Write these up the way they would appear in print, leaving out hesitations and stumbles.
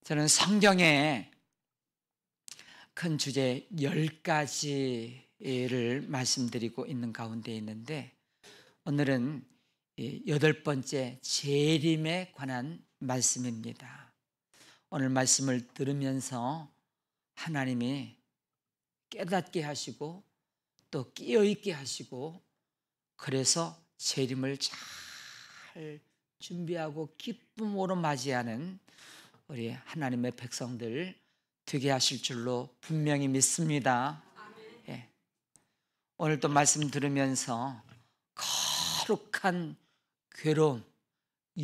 저는 성경에 큰 주제 10가지를 말씀드리고 있는 가운데 있는데, 오늘은 8번째 재림에 관한 말씀입니다. 오늘 말씀을 들으면서 하나님이 깨닫게 하시고 또 깨어있게 하시고, 그래서 재림을 잘 준비하고 기쁨으로 맞이하는 우리 하나님의 백성들 되게 하실 줄로 분명히 믿습니다. 예. 오늘 또 말씀 들으면서 거룩한 괴로움,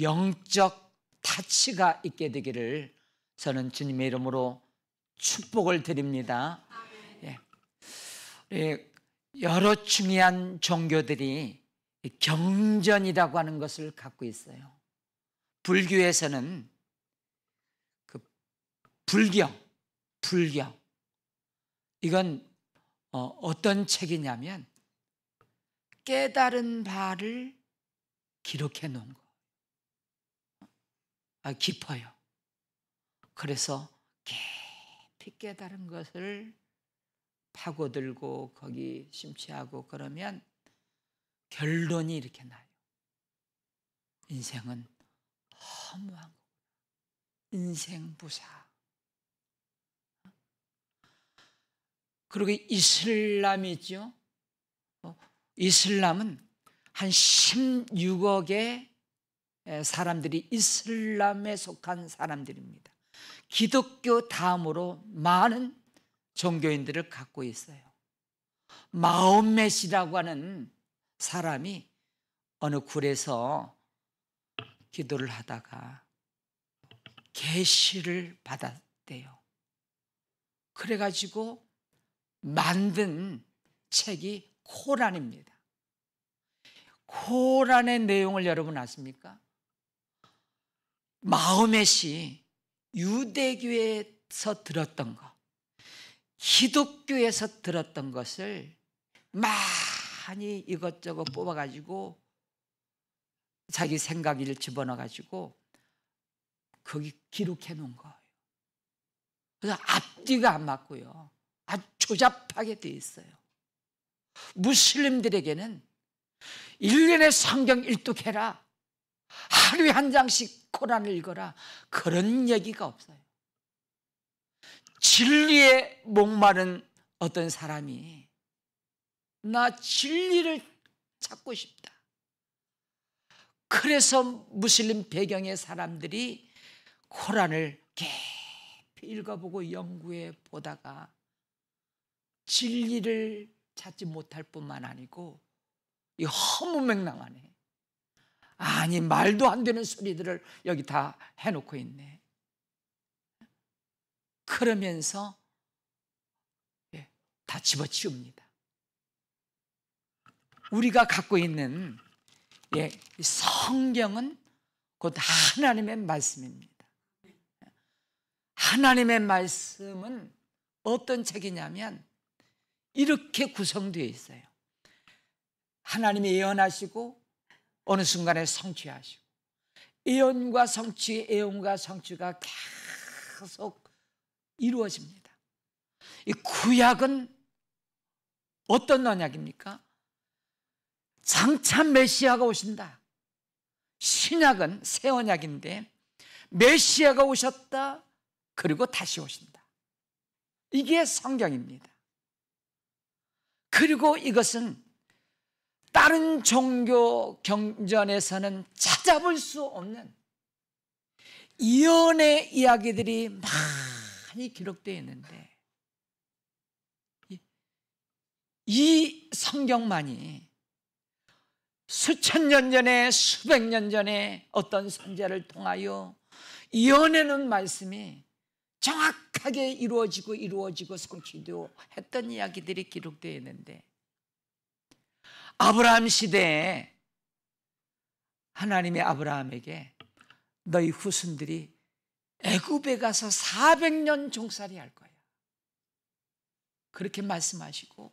영적 타치가 있게 되기를 저는 주님의 이름으로 축복을 드립니다. 예. 여러 중요한 종교들이 경전이라고 하는 것을 갖고 있어요. 불교에서는 불경, 이건 어떤 책이냐면 깨달은 바를 기록해 놓은 거. 깊어요. 그래서 깊이 깨달은 것을 파고들고 거기 심취하고 그러면 결론이 이렇게 나요. 인생은 허무한 거구나. 인생부사. 그리고 이슬람이죠. 이슬람은 한 16억의 사람들이 이슬람에 속한 사람들입니다. 기독교 다음으로 많은 종교인들을 갖고 있어요. 마호멧이라고 하는 사람이 어느 굴에서 기도를 하다가 계시를 받았대요. 그래가지고 만든 책이 코란입니다. 코란의 내용을 여러분 아십니까? 마호멧이 유대교에서 들었던 것, 기독교에서 들었던 것을 많이 이것저것 뽑아가지고 자기 생각을 집어넣어가지고 거기 기록해 놓은 거예요. 그래서 앞뒤가 안 맞고요, 아주 조잡하게 돼 있어요. 무슬림들에게는 1년에 성경 일독해라, 하루에 한 장씩 코란을 읽어라, 그런 얘기가 없어요. 진리에 목마른 어떤 사람이 나 진리를 찾고 싶다. 그래서 무슬림 배경의 사람들이 코란을 깊이 읽어보고 연구해 보다가 진리를 찾지 못할 뿐만 아니고 이 허무맹랑하네, 아니 말도 안 되는 소리들을 여기 다 해놓고 있네. 그러면서 다 집어치웁니다. 우리가 갖고 있는 성경은 곧 하나님의 말씀입니다. 하나님의 말씀은 어떤 책이냐면 이렇게 구성되어 있어요. 하나님이 예언하시고 어느 순간에 성취하시고, 예언과 성취, 예언과 성취가 계속 이루어집니다. 이 구약은 어떤 언약입니까? 장차 메시아가 오신다. 신약은 새 언약인데 메시아가 오셨다, 그리고 다시 오신다. 이게 성경입니다. 그리고 이것은 다른 종교 경전에서는 찾아볼 수 없는 예언의 이야기들이 많이 기록되어 있는데, 이 성경만이 수천 년 전에, 수백 년 전에 어떤 선지자를 통하여 예언해놓은 말씀이 정확하게 이루어지고 성취되고 했던 이야기들이 기록되어 있는데, 아브라함 시대에 하나님이 아브라함에게 너희 후손들이 애굽에 가서 400년 종살이 할 거야, 그렇게 말씀하시고,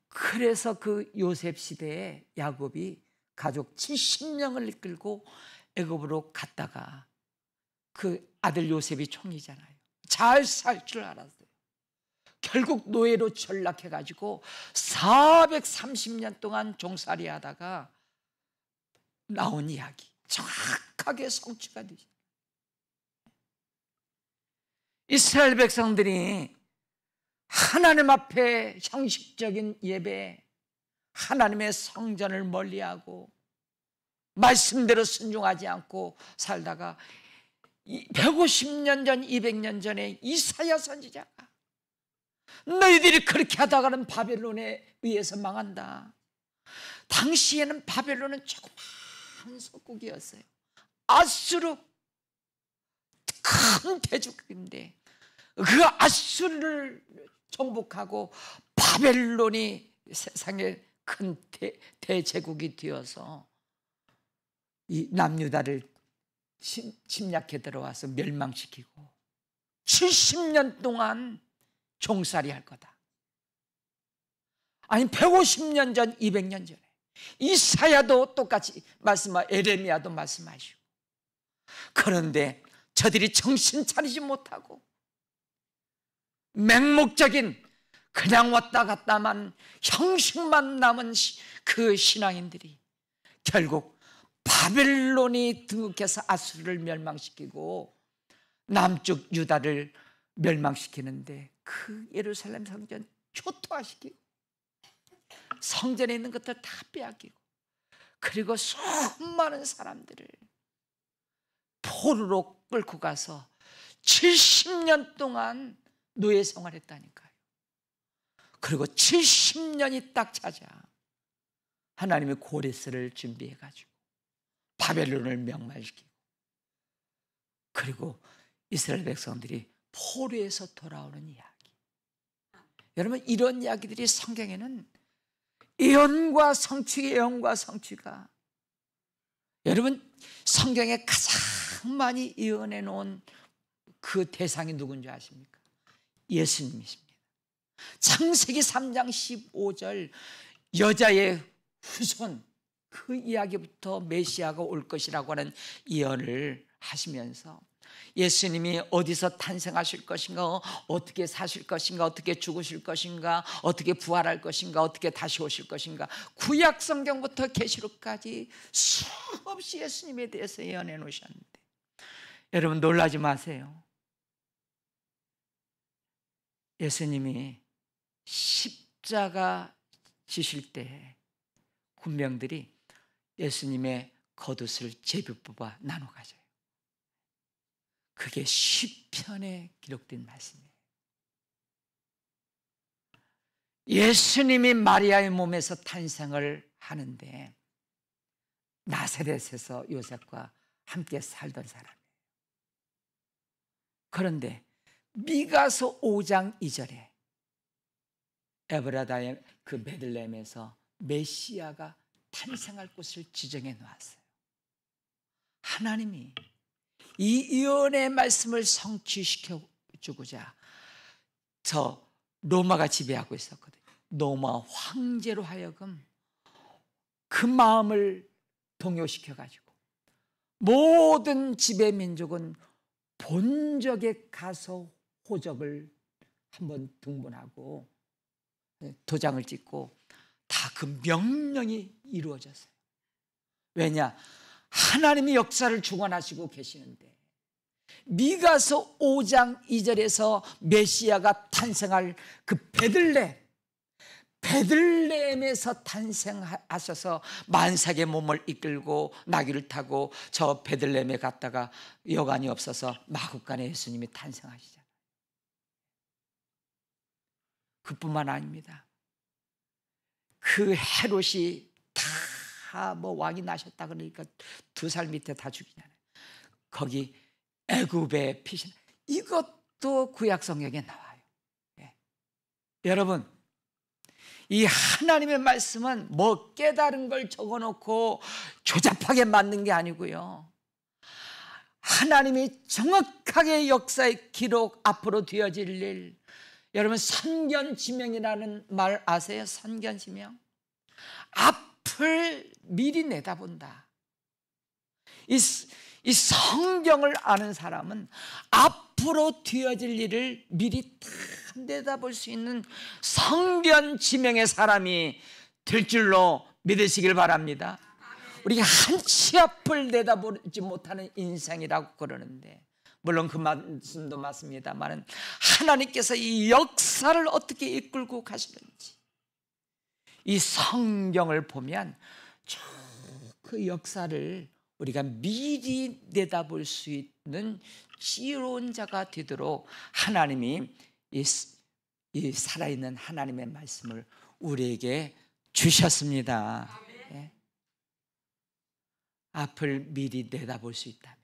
그래서 그 요셉 시대에 야곱이 가족 70명을 이끌고 애굽으로 갔다가 그 아들 요셉이 총리잖아요. 잘 살 줄 알았어요. 결국 노예로 전락해가지고 430년 동안 종살이 하다가 나온 이야기, 정확하게 성취가 되죠. 이스라엘 백성들이 하나님 앞에 형식적인 예배, 하나님의 성전을 멀리하고 말씀대로 순종하지 않고 살다가 150년 전, 200년 전에 이사야 선지자가 너희들이 그렇게 하다가는 바벨론에 의해서 망한다. 당시에는 바벨론은 조그만 속국이었어요. 아수르 큰 대적인데 그 아수르를 정복하고 바벨론이 세상의 큰 대제국이 되어서 이 남유다를 침략해 들어와서 멸망시키고 70년 동안 종살이 할 거다. 아니 150년 전, 200년 전에 이사야도 똑같이 말씀하고 에레미야도 말씀하시고, 그런데 저들이 정신 차리지 못하고 맹목적인 그냥 왔다 갔다만 형식만 남은 그 신앙인들이 결국 바벨론이 등극해서 아수르를 멸망시키고 남쪽 유다를 멸망시키는데 그 예루살렘 성전 초토화시키고 성전에 있는 것들 다 빼앗기고, 그리고 수많은 사람들을 포로로 끌고 가서 70년 동안 노예 생활했다니까요. 그리고 70년이 딱 차자 하나님의 고레스를 준비해가지고 바벨론을 명망시키고, 그리고 이스라엘 백성들이 포로에서 돌아오는 이야기. 여러분, 이런 이야기들이 성경에는 예언과 성취, 예언과 성취가, 여러분 성경에 가장 많이 예언해 놓은 그 대상이 누군지 아십니까? 예수님이십니다. 창세기 3장 15절 여자의 후손, 그 이야기부터 메시아가 올 것이라고 하는 예언을 하시면서 예수님이 어디서 탄생하실 것인가, 어떻게 사실 것인가, 어떻게 죽으실 것인가, 어떻게 부활할 것인가, 어떻게 다시 오실 것인가, 구약 성경부터 계시록까지 수없이 예수님에 대해서 예언해 놓으셨는데, 여러분 놀라지 마세요. 예수님이 십자가 지실 때 군병들이 예수님의 겉옷을 제비 뽑아 나눠 가져요. 그게 시편에 기록된 말씀이에요. 예수님이 마리아의 몸에서 탄생을 하는데 나사렛에서 요셉과 함께 살던 사람이에요. 그런데 미가서 5장 2절에 에브라다의 그 베들레헴에서 메시아가 탄생할 곳을 지정해 놓았어요. 하나님이 이 예언의 말씀을 성취시켜 주고자 저 로마가 지배하고 있었거든요. 로마 황제로 하여금 그 마음을 동요시켜 가지고 모든 지배 민족은 본적에 가서 호적을 한번 등본하고 도장을 찍고 다 그 명령이 이루어졌어요. 왜냐? 하나님이 역사를 주관하시고 계시는데 미가서 5장 2절에서 메시아가 탄생할 그 베들레헴에서 탄생하셔서 만삭의 몸을 이끌고 나귀를 타고 저 베들레헴에 갔다가 여관이 없어서 마구간에 예수님이 탄생하시잖아요. 그뿐만 아닙니다. 그 헤롯이 다 뭐 왕이 나셨다 그러니까 2살 밑에 다 죽이잖아요. 거기 애굽의 피신, 이것도 구약 성경에 나와요. 예. 여러분, 이 하나님의 말씀은 뭐 깨달은 걸 적어놓고 조잡하게 만든 게 아니고요, 하나님이 정확하게 역사의 기록, 앞으로 되어질 일, 여러분 선견지명이라는 말 아세요? 선견지명, 앞을 미리 내다본다. 이 이 성경을 아는 사람은 앞으로 되어질 일을 미리 다 내다볼 수 있는 성견 지명의 사람이 될 줄로 믿으시길 바랍니다. 우리가 한치 앞을 내다보지 못하는 인생이라고 그러는데, 물론 그 말씀도 맞습니다만 하나님께서 이 역사를 어떻게 이끌고 가시는지 이 성경을 보면 그 역사를 우리가 미리 내다볼 수 있는 지혜로운 자가 되도록 하나님이 이 살아있는 하나님의 말씀을 우리에게 주셨습니다. 예. 앞을 미리 내다볼 수 있다면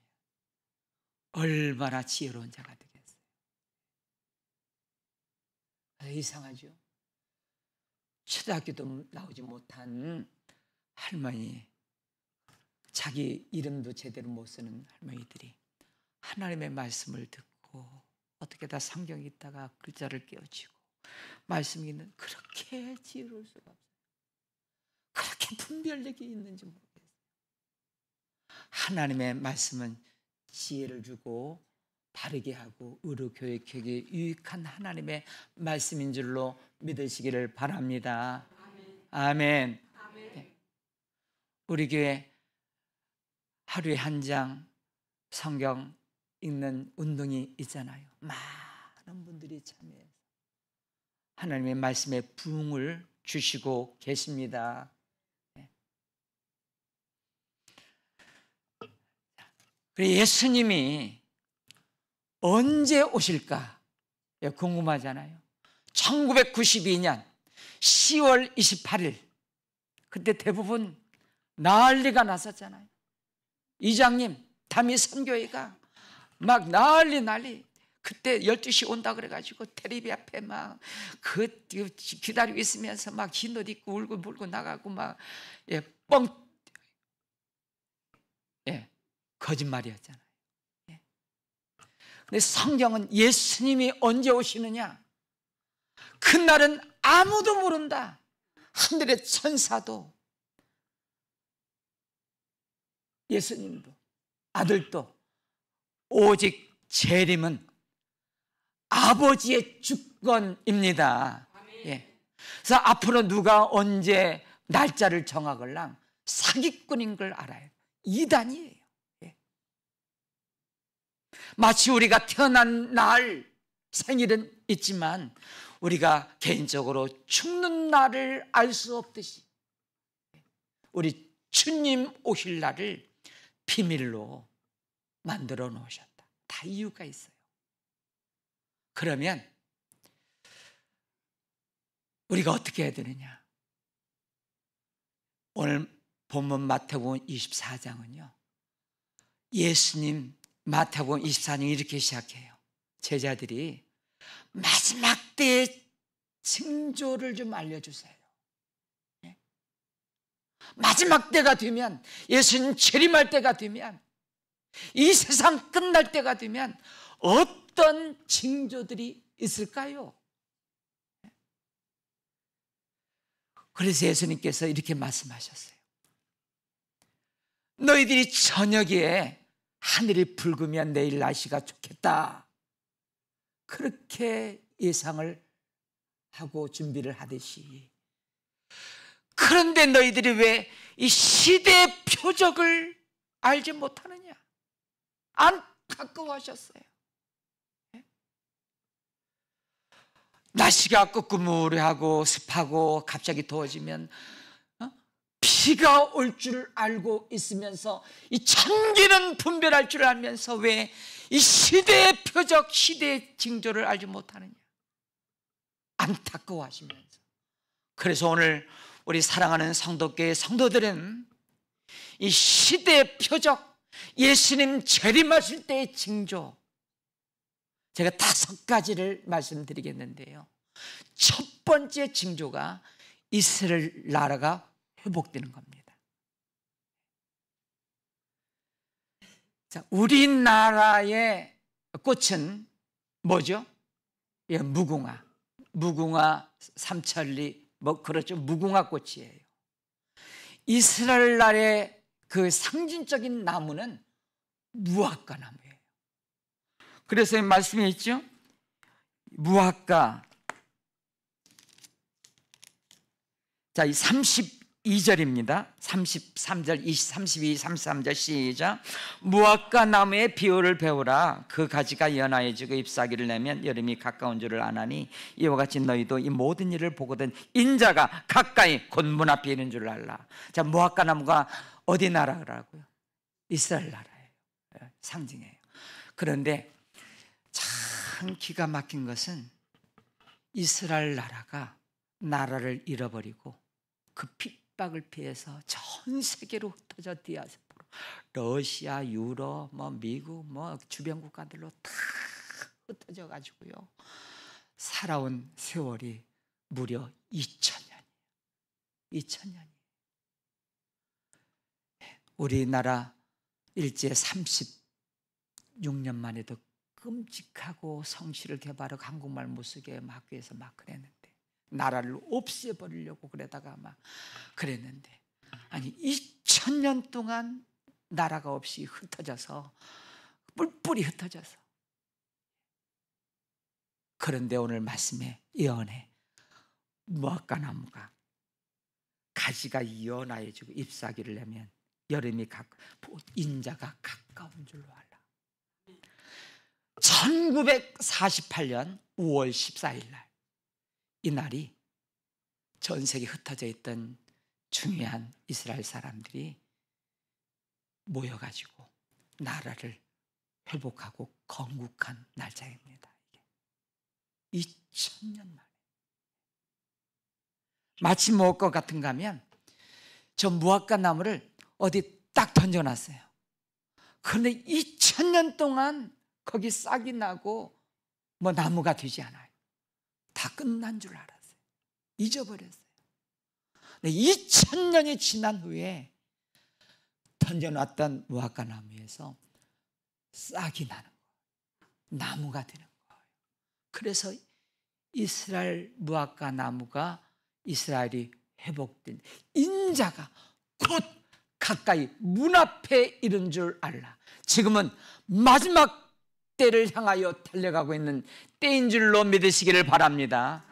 얼마나 지혜로운 자가 되겠어요. 이상하죠? 초등학교도 나오지 못한 할머니, 자기 이름도 제대로 못 쓰는 할머니들이 하나님의 말씀을 듣고 어떻게 다 성경 읽다가 글자를 깨우치고 말씀 읽는, 그렇게 지혜로울 수가 없어요. 그렇게 분별력이 있는지 모르겠어요. 하나님의 말씀은 지혜를 주고 바르게 하고 의로 교육하기 유익한 하나님의 말씀인 줄로 믿으시기를 바랍니다. 아멘. 네. 우리 교회 하루에 한 장 성경 읽는 운동이 있잖아요. 많은 분들이 참여해서 하나님의 말씀에 부흥을 주시고 계십니다. 예수님이 언제 오실까 궁금하잖아요. 1992년 10월 28일 그때 대부분 난리가 났었잖아요. 이장님, 담임 선교회가 막 난리. 그때 12시 온다 그래가지고 텔레비 앞에 막 기다리고 있으면서 막 흰 옷 입고 울고 불고 나가고 막 거짓말이었잖아요. 근데 성경은 예수님이 언제 오시느냐? 그날은 아무도 모른다. 하늘의 천사도, 예수님도, 아들도, 오직 재림은 아버지의 주권입니다. 예. 그래서 앞으로 누가 언제 날짜를 정하걸랑 사기꾼인 걸 알아요. 이단이에요. 예. 마치 우리가 태어난 날 생일은 있지만 우리가 개인적으로 죽는 날을 알 수 없듯이 우리 주님 오실 날을 비밀로 만들어 놓으셨다. 다 이유가 있어요. 그러면 우리가 어떻게 해야 되느냐? 오늘 본문 마태복음 24장은요, 예수님 마태복음 24장 이렇게 시작해요. 제자들이 마지막 때의 징조를 좀 알려주세요. 마지막 때가 되면, 예수님 재림할 때가 되면, 이 세상 끝날 때가 되면 어떤 징조들이 있을까요? 그래서 예수님께서 이렇게 말씀하셨어요. 너희들이 저녁에 하늘이 붉으면 내일 날씨가 좋겠다, 그렇게 예상을 하고 준비를 하듯이, 그런데 너희들이 왜 이 시대의 표적을 알지 못하느냐? 안타까워하셨어요. 날씨가 끄끄무레하고 습하고 갑자기 더워지면 비가 올 줄 알고 있으면서, 이 천기는 분별할 줄 알면서 왜 이 시대의 표적, 시대의 징조를 알지 못하느냐? 안타까워하시면서. 그래서 오늘 우리 사랑하는 성도교회 성도들은 이 시대의 표적, 예수님 재림하실 때의 징조, 제가 5가지를 말씀드리겠는데요. 첫 번째 징조가 이스라엘 나라가 회복되는 겁니다. 자, 우리나라의 꽃은 뭐죠? 예, 무궁화, 삼천리, 그렇죠. 무궁화 꽃이에요. 이스라엘 나라의 그 상징적인 나무는 무화과 나무예요. 그래서 이 말씀에 있죠. 무화과. 자, 이 32절입니다. 33절, 32, 33절 시작. 무화과 나무의 비유를 배우라. 그 가지가 연하여지고 잎사귀를 내면 여름이 가까운 줄을 아나니 이와 같이 너희도 이 모든 일을 보거든 인자가 가까이 곧 문 앞에 있는 줄을 알라. 자, 무화과 나무가 어디 나라라고요? 이스라엘 나라예요. 상징이에요. 그런데 참 기가 막힌 것은 이스라엘 나라를 잃어버리고 그 핍박을 피해서 전 세계로 흩어져 디아스포라, 러시아, 유럽, 미국, 주변 국가들로 다 흩어져 가지고요. 살아온 세월이 무려 2000년이에요. 2000년이. 우리나라 일제 36년 만에도 끔찍하고 성실을 개발하고 한국말 못 쓰게 막기 위해서 막 그랬는데, 나라를 없애버리려고 그러다가 막 그랬는데, 아니 2000년 동안 나라가 없이 흩어져서 뿔뿔이 흩어져서. 그런데 오늘 말씀에 예언해 무화과 나무가 가지가 연하여지고 잎사귀를 내면 여름이 인자가 가까운 줄로 알라. 1948년 5월 14일 날, 이 날이 전 세계 흩어져 있던 중요한 이스라엘 사람들이 모여가지고 나라를 회복하고 건국한 날짜입니다. 2000년 만에. 마치 무엇 것 같은가 하면 저 무화과 나무를 어디 딱 던져놨어요. 그런데 2000년 동안 거기 싹이 나고 나무가 되지 않아요. 다 끝난 줄 알았어요. 잊어버렸어요. 2000년이 지난 후에 던져놨던 무화과 나무에서 싹이 나는 거예요. 나무가 되는 거예요. 그래서 이스라엘 무화과 나무가, 이스라엘이 회복된 인자가 곧 가까이 문 앞에 이른 줄 알라. 지금은 마지막 때를 향하여 달려가고 있는 때인 줄로 믿으시기를 바랍니다.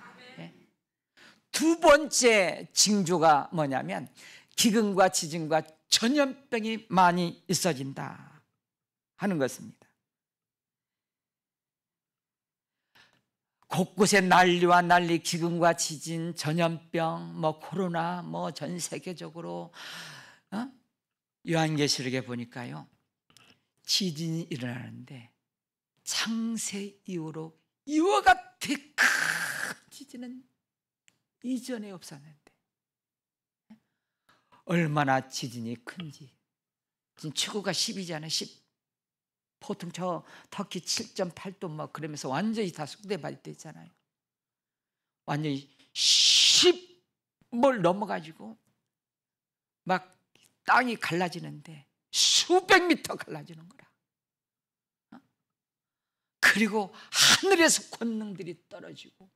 두 번째 징조가 뭐냐면 기근과 지진과 전염병이 많이 있어진다 하는 것입니다. 곳곳에 난리와 난리, 기근과 지진, 전염병, 코로나, 전 세계적으로. 요한계시록에 보니까요, 지진이 일어나는데 창세 이후로 이와 같은 큰 지진은 이전에 없었는데, 얼마나 지진이 큰지. 지금 최고가 10이잖아요. 10. 보통 저 터키 7.8도 그러면서 완전히 다 숙대밭이 됐잖아요. 완전히 10을 넘어가지고 막 땅이 갈라지는데 수백 미터 갈라지는 거라. 그리고 하늘에서 권능들이 떨어지고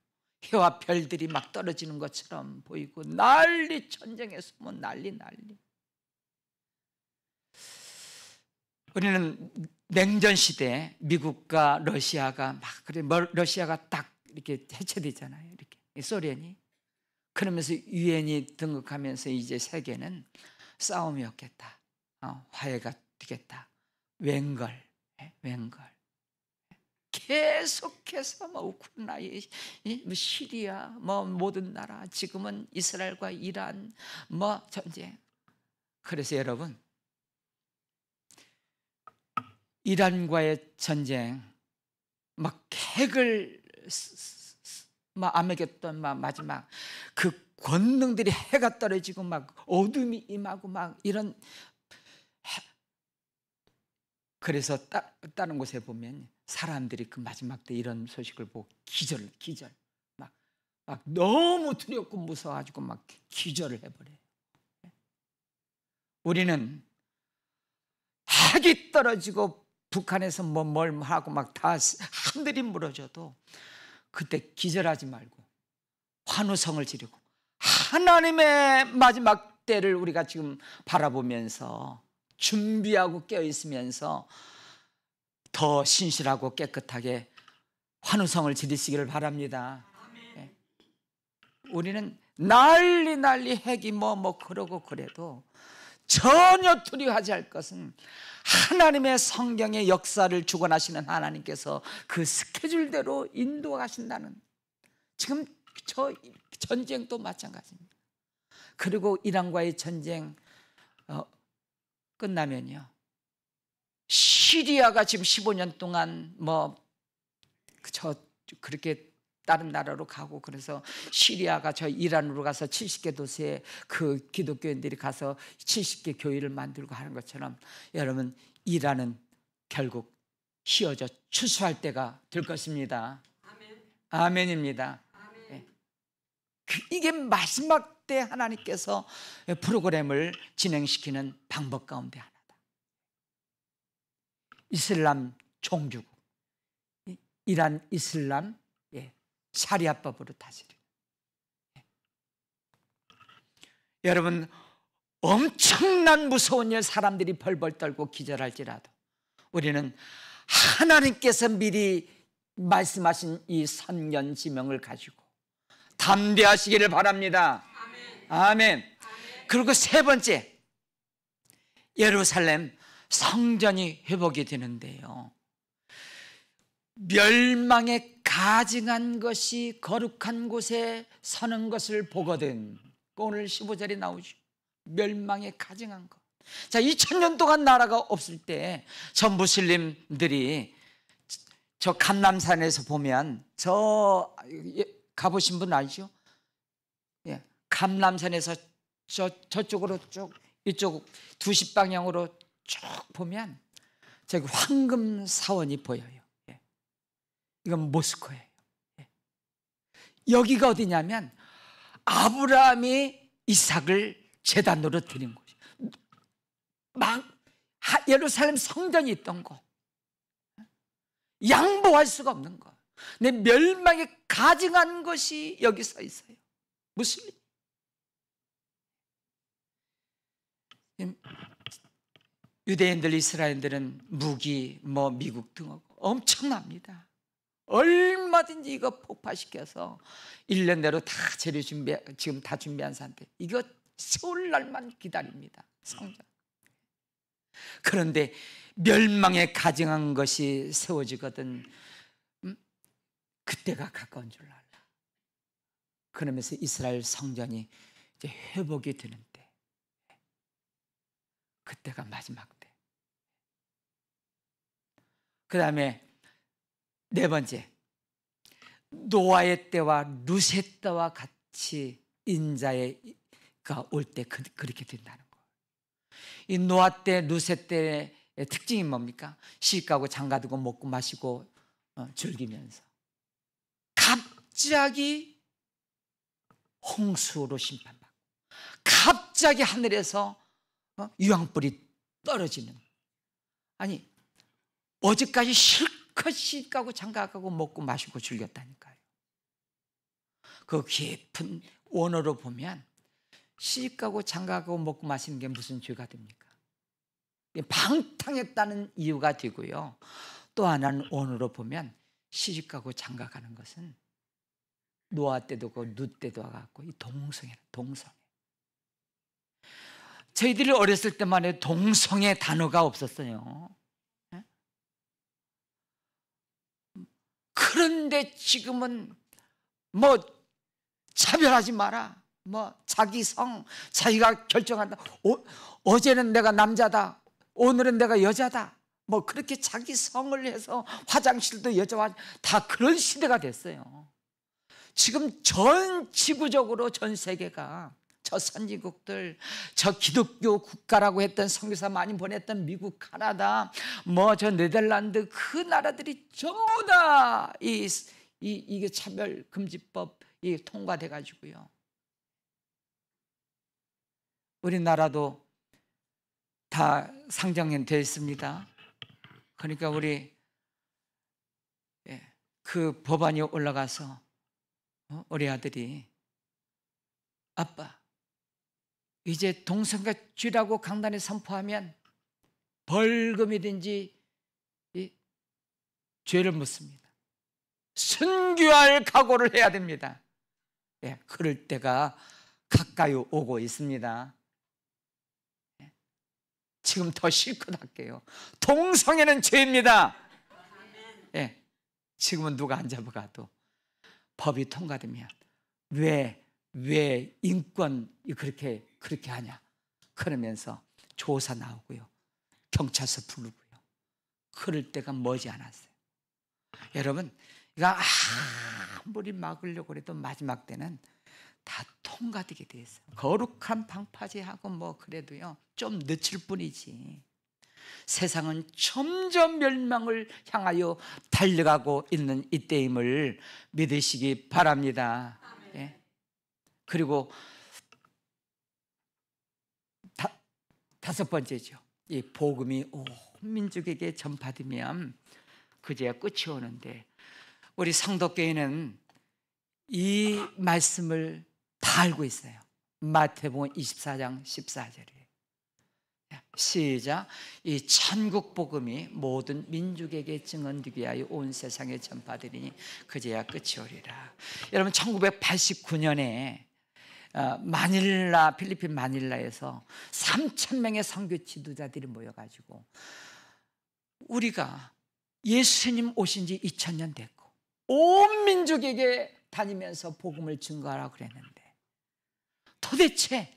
해와 별들이 막 떨어지는 것처럼 보이고 난리, 전쟁에서 난리. 우리는 냉전 시대 미국과 러시아가 러시아가 딱 이렇게 해체되잖아요. 이렇게 소련이. 그러면서 유엔이 등극하면서 이제 세계는 싸움이 없겠다. 화해가 되겠다. 웬걸. 계속해서 우크라이나, 시리아, 모든 나라, 지금은 이스라엘과 이란 전쟁. 그래서 여러분, 이란과의 전쟁, 핵을 아메겟돈 마지막 그 권능들이, 해가 떨어지고 어둠이 임하고 이런. 그래서 다른 곳에 보면 사람들이 그 마지막 때 이런 소식을 보고 기절 막 너무 두렵고 무서워가지고 기절을 해버려요. 우리는 핵이 떨어지고 북한에서 뭘 하고 다 하늘이 무너져도 그때 기절하지 말고 환호성을 지르고 하나님의 마지막 때를 우리가 지금 바라보면서 준비하고 깨어있으면서 더 신실하고 깨끗하게 환호성을 지르시기를 바랍니다. 예. 우리는 난리 핵이 뭐 그러고 그래도 전혀 두려워하지 할 것은 하나님의 성경의 역사를 주관하시는 하나님께서 그 스케줄대로 인도하신다는, 지금 저 전쟁도 마찬가지입니다. 그리고 이란과의 전쟁 끝나면요, 시리아가 지금 15년 동안 그렇게 다른 나라로 가고, 그래서 시리아가 저 이란으로 가서 70개 도시에 그 기독교인들이 가서 70개 교회를 만들고 하는 것처럼, 여러분, 이란은 결국 휘어져 추수할 때가 될 것입니다. 아멘. 아멘입니다. 아멘. 예. 이게 마지막 때 하나님께서 프로그램을 진행시키는 방법 가운데 하나다. 이슬람 종주국, 이란 이슬람 샤리아법으로 다스리는. 여러분, 엄청난 무서운 일, 사람들이 벌벌 떨고 기절할지라도 우리는 하나님께서 미리 말씀하신 이 선견 지명을 가지고 담대하시기를 바랍니다. 아멘. 아멘. 그리고 세 번째, 예루살렘 성전이 회복이 되는데요, 멸망에 가증한 것이 거룩한 곳에 서는 것을 보거든. 오늘 15절에 나오죠. 멸망에 가증한 것. 자, 2000년 동안 나라가 없을 때 저 무슬림들이 저 감람산에서 보면, 저 가보신 분 알죠? 예, 감람산에서 저쪽으로 쭉, 이쪽 2시 방향으로 쭉 보면 저기 황금 사원이 보여요. 예. 이건 모스크예요. 예. 여기가 어디냐면 아브라함이 이삭을 제단으로 드린 곳이에요. 예루살렘 성전이 있던 곳, 양보할 수가 없는 것, 내 멸망에 가증한 것이 여기 서 있어요. 무슬림. 유대인들, 이스라엘들은 무기, 미국 등하고 엄청납니다. 얼마든지 이거 폭파시켜서 1년 내로 다 재료 지금 다 준비한 상태. 이거 세울 날만 기다립니다, 성전. 그런데 멸망에 가증한 것이 세워지거든. 그때가 가까운 줄 알아. 그러면서 이스라엘 성전이 이제 회복이 되는 때, 그때가 마지막 때. 그 다음에 네 번째, 노아의 때와 룻의 때와 같이 인자가 올 때 그렇게 된다는 거예요. 이 노아 때, 룻의 때의 특징이 뭡니까? 시집가고 장가들고 먹고 마시고 즐기면서 갑자기 홍수로 심판받고, 갑자기 하늘에서 유황불이 떨어지는. 아니, 어제까지 실컷 시집가고 장가가고 먹고 마시고 즐겼다니까요. 그 깊은 원어로 보면 시집가고 장가가고 먹고 마시는 게 무슨 죄가 됩니까? 방탕했다는 이유가 되고요, 또 하나는 원어로 보면 시집가고 장가가는 것은 노아 때도 그 룻 때도 와갖고 이 동성애. 저희들이 어렸을 때만 해도 동성애 단어가 없었어요. 그런데 지금은 차별하지 마라, 자기 성 자기가 결정한다. 어제는 내가 남자다, 오늘은 내가 여자다, 그렇게 자기 성을 해서 화장실도 여자와 다 그런 시대가 됐어요. 지금 전 지구적으로 전 세계가, 저 선진국들, 저 기독교 국가라고 했던 선교사 많이 보냈던 미국, 카나다, 저 네덜란드, 그 나라들이 전부 다 이게 차별금지법이 통과돼 가지고요, 우리나라도 다 상정되어 있습니다. 그러니까 그 법안이 올라가서 우리 아들이, 아빠, 이제 동성애죄라고 강단에 선포하면 벌금이든지 죄를 묻습니다. 순교할 각오를 해야 됩니다. 예, 그럴 때가 가까이 오고 있습니다. 예, 지금 더 실컷 할게요. 동성애는 죄입니다. 예, 지금은 누가 안 잡아가도 법이 통과되면 왜 인권 그렇게 하냐 그러면서 조사 나오고요, 경찰서 부르고요. 그럴 때가 머지 않았어요. 여러분, 이거 아무리 막으려고 해도 마지막 때는 다 통과되게 돼 있어요. 거룩한 방파제하고 뭐 그래도요 좀 늦출 뿐이지. 세상은 점점 멸망을 향하여 달려가고 있는 이때임을 믿으시기 바랍니다. 예. 그리고 다섯 번째죠. 이 복음이 온 민족에게 전파되면 그제야 끝이 오는데, 우리 성도교회는 이 말씀을 다 알고 있어요. 마태복음 24장 14절에 시작. 이 천국 복음이 모든 민족에게 증언되게 하여 온 세상에 전파되리니 그제야 끝이 오리라. 여러분, 1989년에 필리핀 마닐라에서 3,000명의 선교 지도자들이 모여가지고 우리가 예수님 오신 지 2000년 됐고 온 민족에게 다니면서 복음을 증거하라고 그랬는데, 도대체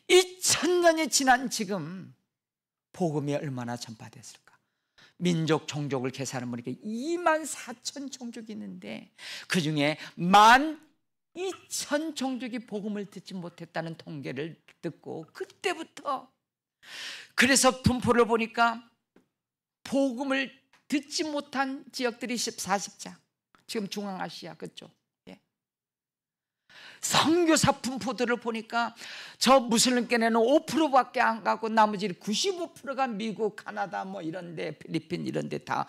2000년이 지난 지금 복음이 얼마나 전파됐을까? 민족 종족을 계산해 보니까 24,000 종족이 있는데 그 중에 12,000 종족이 복음을 듣지 못했다는 통계를 듣고, 그때부터 그래서 분포를 보니까 복음을 듣지 못한 지역들이 14장, 지금 중앙아시아 그쪽. 선교사 분포들을 보니까 저 무슬림교회는 5%밖에 안 가고 나머지 95%가 미국, 카나다 뭐 이런데, 필리핀 이런데 다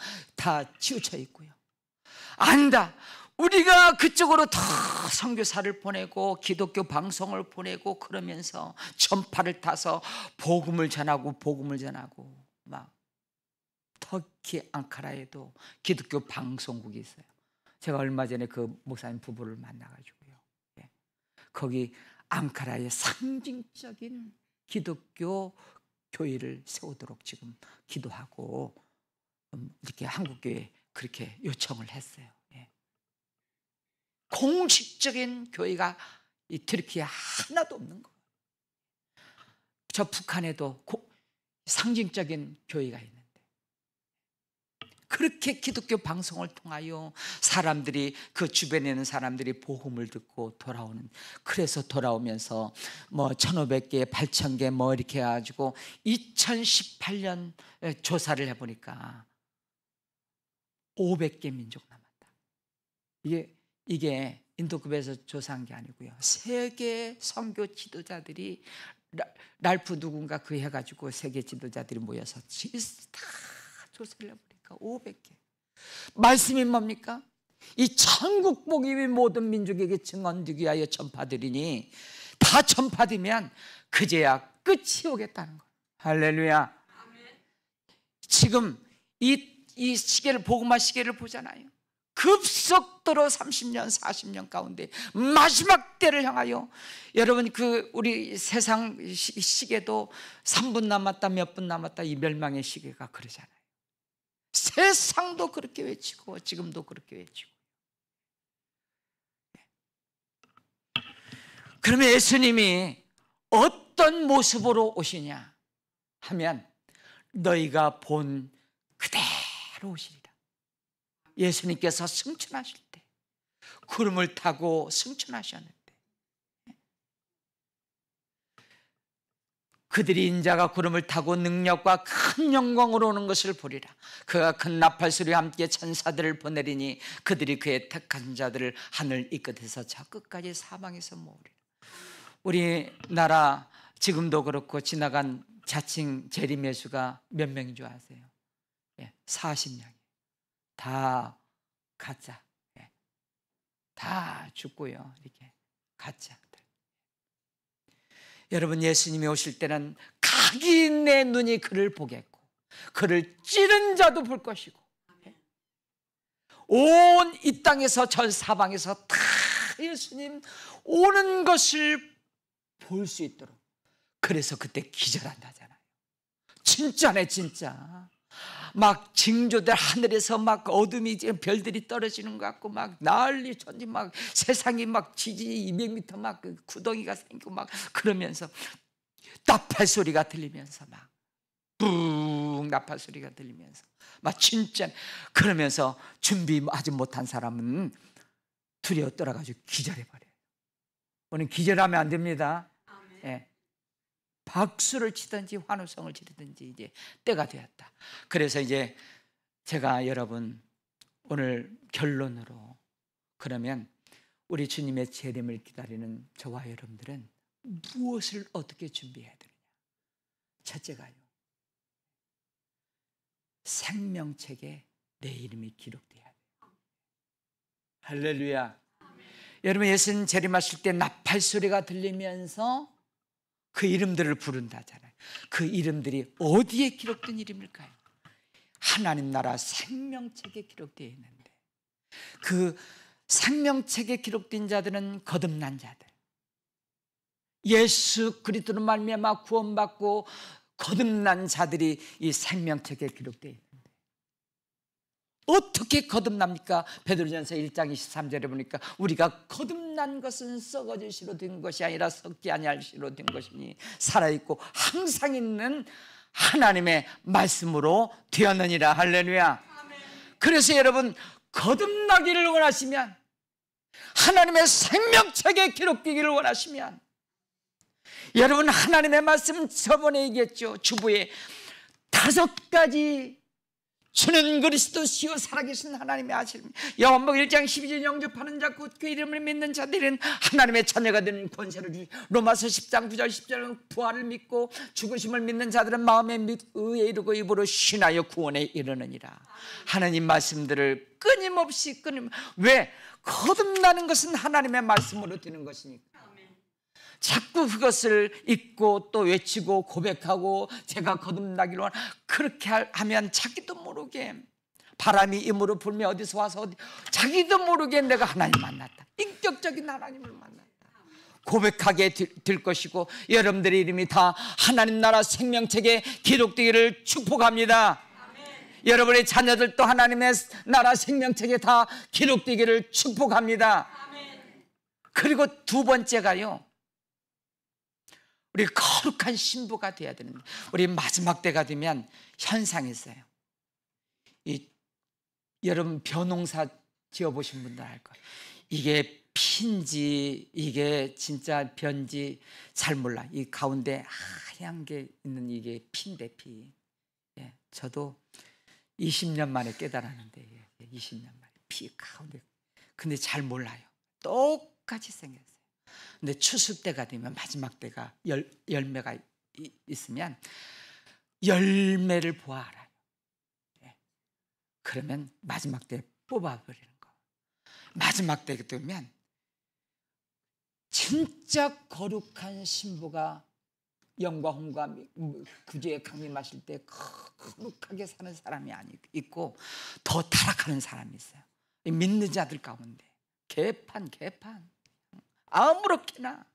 치우쳐 있고요. 아니다, 우리가 그쪽으로 더 선교사를 보내고 기독교 방송을 보내고 그러면서 전파를 타서 복음을 전하고 막 터키 앙카라에도 기독교 방송국이 있어요. 제가 얼마 전에 그 목사님 부부를 만나가지고요, 거기 앙카라의 상징적인 기독교 교회를 세우도록 지금 기도하고 이렇게 한국교회 그렇게 요청을 했어요. 공식적인 교회가 이 터키에 하나도 없는 거예요. 저 북한에도 상징적인 교회가 있는데, 그렇게 기독교 방송을 통하여 사람들이, 그 주변에 있는 사람들이 복음을 듣고 돌아오는, 그래서 돌아오면서 뭐 1,500개, 8,000개 뭐 이렇게 해가지고 2018년 조사를 해보니까 500개 민족 남았다. 이게 인도급에서 조사한 게 아니고요, 세계 선교 지도자들이 랄프 누군가 그 해가지고 세계 지도자들이 모여서 다 조사를 해보니까 500개. 말씀이 뭡니까? 이 천국 복음이 모든 민족에게 증언되기 위하여 전파되리니, 다 전파되면 그제야 끝이 오겠다는 거예요. 할렐루야. 지금 이 시계를, 복음화 시계를 보잖아요. 급속도로 30년, 40년 가운데 마지막 때를 향하여, 여러분 우리 세상 시계도 3분 남았다, 몇 분 남았다, 이 멸망의 시계가 그러잖아요. 세상도 그렇게 외치고 지금도 그렇게 외치고. 그러면 예수님이 어떤 모습으로 오시냐 하면 너희가 본 그대로 오시리라. 예수님께서 승천하실 때 구름을 타고 승천하셨는데, 그들이 인자가 구름을 타고 능력과 큰 영광으로 오는 것을 보리라. 그가 큰 나팔소리와 함께 천사들을 보내리니 그들이 그의 택한 자들을 하늘 이 끝에서 저 끝까지 사방에서 모으리라. 우리나라 지금도 그렇고 지나간 자칭 재림예수가 몇 명인 줄 아세요? 40명. 다 가짜. 다 죽고요, 이렇게 가짜. 여러분, 예수님이 오실 때는 각인의 눈이 그를 보겠고 그를 찌른 자도 볼 것이고 온 이 땅에서 전 사방에서 다 예수님 오는 것을 볼 수 있도록. 그래서 그때 기절한다잖아요. 진짜네 진짜. 막 징조들 하늘에서 막 어둠이 별들이 떨어지는 것 같고 막 난리 천지 막 세상이 막 지진이 200m 막 구덩이가 생기고 막 그러면서 나팔 소리가 들리면서 막 뿡 나팔 소리가 들리면서 막 진짜 그러면서 준비하지 못한 사람은 두려워 떨어가지고 기절해버려요. 오늘 기절하면 안 됩니다. 예. 박수를 치든지 환호성을 지르든지 이제 때가 되었다. 그래서 이제 제가 여러분 오늘 결론으로 그러면 우리 주님의 재림을 기다리는 저와 여러분들은 무엇을 어떻게 준비해야 되느냐. 첫째가요, 생명책에 내 이름이 기록돼야 돼요. 할렐루야. 여러분 예수님 재림하실 때 나팔 소리가 들리면서 그 이름들을 부른다잖아요. 그 이름들이 어디에 기록된 이름일까요? 하나님 나라 생명책에 기록되어 있는데 그 생명책에 기록된 자들은 거듭난 자들, 예수 그리스도로 말미암아 구원받고 거듭난 자들이 이 생명책에 기록되어 있는데 어떻게 거듭납니까? 베드로전서 1장 23절에 보니까 우리가 거듭난 것은 썩어질 시로 된 것이 아니라 썩지 아니할 시로 된 것이니 살아있고 항상 있는 하나님의 말씀으로 되었느니라. 할렐루야. 그래서 여러분 거듭나기를 원하시면, 하나님의 생명책에 기록되기를 원하시면, 여러분 하나님의 말씀 저번에 얘기했죠. 주부에 5가지 주는 그리스도시요 살아계신 하나님의 아시름. 요한복음 1장 12절 영접하는 자 곧 그 이름을 믿는 자들은 하나님의 자녀가 되는 권세를 주시. 로마서 10장 9절 10절은 부활을 믿고 죽으심을 믿는 자들은 마음의 의에 이르고 입으로 신하여 구원에 이르느니라. 하나님 말씀들을 끊임없이 왜? 거듭나는 것은 하나님의 말씀으로 되는 것이니까. 자꾸 그것을 읽고 또 외치고 고백하고 제가 거듭나기를 원하. 그렇게 하면 자기도 모르게 바람이 임으로 불며 어디서 와서 자기도 모르게 내가 하나님 만났다. 인격적인 하나님을 만났다. 고백하게 될 것이고 여러분들의 이름이 다 하나님 나라 생명책에 기록되기를 축복합니다. 여러분의 자녀들도 하나님의 나라 생명책에 다 기록되기를 축복합니다. 그리고 두 번째가요, 우리 거룩한 신부가 되어야 되는데, 우리 마지막 때가 되면 현상이 있어요. 여러분 벼농사 지어보신 분들 알 거예요. 이게 핀지 이게 진짜 변지 잘 몰라. 이 가운데 하얀 게 있는 이게 핀데 피. 예, 저도 20년 만에 깨달았는데 20년 만에 피 가운데. 근데 잘 몰라요. 똑같이 생겼어요. 근데 추수 때가 되면 마지막 때가 열매가 있으면 열매를 보아 알아요. 예. 그러면 마지막 때 뽑아버리는 거. 마지막 때가 되면 진짜 거룩한 신부가 영과 홍과 구주의 강림하실 때 거룩하게 사는 사람이 있고 더 타락하는 사람이 있어요. 믿는 자들 가운데 개판 아무렇게나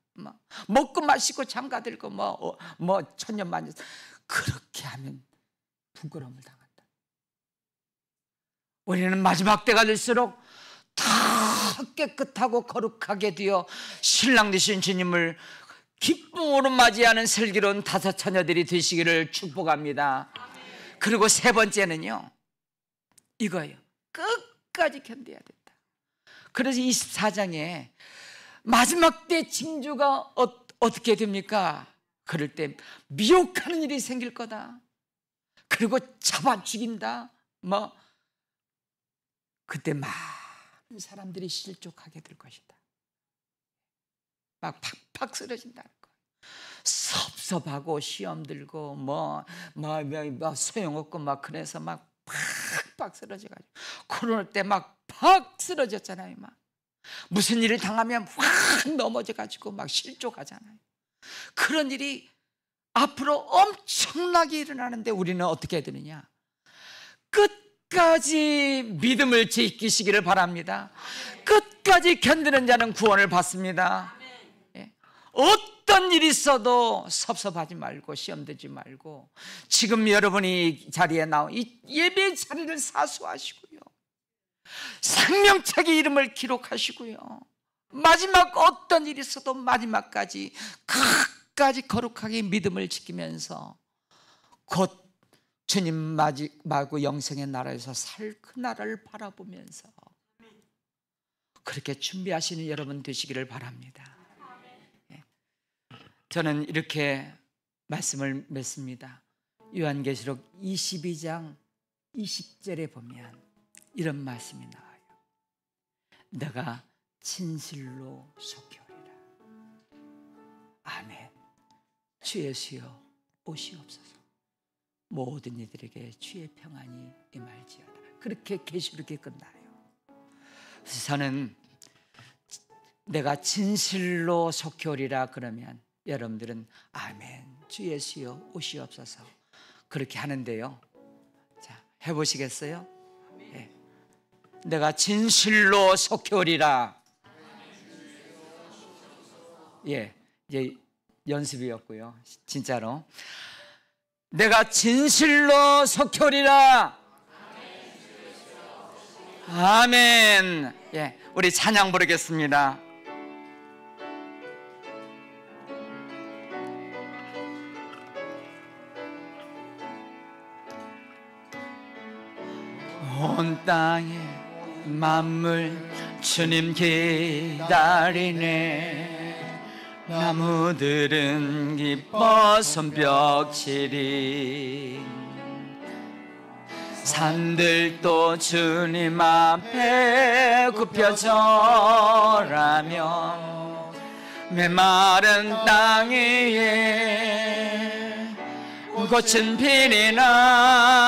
먹고 마시고 장가들고 뭐 천년만년 그렇게 하면 부끄러움을 당한다. 우리는 마지막 때가 될수록 다 깨끗하고 거룩하게 되어 신랑 되신 주님을 기쁨으로 맞이하는 슬기로운 5 처녀들이 되시기를 축복합니다. 그리고 세 번째는요, 이거예요. 끝까지 견뎌야 된다. 그래서 24장에 마지막 때 징조가 어떻게 됩니까? 그럴 때 미혹하는 일이 생길 거다. 그리고 잡아 죽인다. 그때 많은 사람들이 실족하게 될 것이다. 막 팍팍 쓰러진다는 거예요. 섭섭하고 시험 들고 소용없고 그래서 막 팍팍 쓰러져가지고 코로나 때 막 팍 쓰러졌잖아요. 막 무슨 일을 당하면 확 넘어져가지고 막 실족하잖아요. 그런 일이 앞으로 엄청나게 일어나는데 우리는 어떻게 해야 되느냐? 끝까지 믿음을 지키시기를 바랍니다. 끝까지 견디는 자는 구원을 받습니다. 예. 어떤 일이 있어도 섭섭하지 말고 시험되지 말고 지금 여러분이 자리에 나온 이 예배 자리를 사수하시고요, 생명책의 이름을 기록하시고요, 마지막 어떤 일이 있어도 마지막까지 끝까지 거룩하게 믿음을 지키면서 곧 주님 마구 영생의 나라에서 살 그 나라를 바라보면서 그렇게 준비하시는 여러분 되시기를 바랍니다. 저는 이렇게 말씀을 맺습니다. 요한계시록 22장 20절에 보면 이런 말씀이 나와요. 내가 진실로 속해오리라. 아멘. 주 예수여 오시옵소서. 모든 이들에게 주의 평안이 임할지어다. 그렇게 계시록이 끝나요. 그래서 저는 내가 진실로 속해오리라 그러면 여러분들은 아멘 주 예수여 오시옵소서 그렇게 하는데요, 자 해보시겠어요? 네. 내가 진실로 속해오리라. 예, 이제 연습이었고요. 진짜로 내가 진실로 속해오리라. 아멘. 예, 우리 찬양 부르겠습니다. 온 땅에 만물 주님 기다리네. 나무들은 기뻐 손뼉치리. 산들도 주님 앞에 굽혀져라며 메마른 땅 위에 꽃은 피리나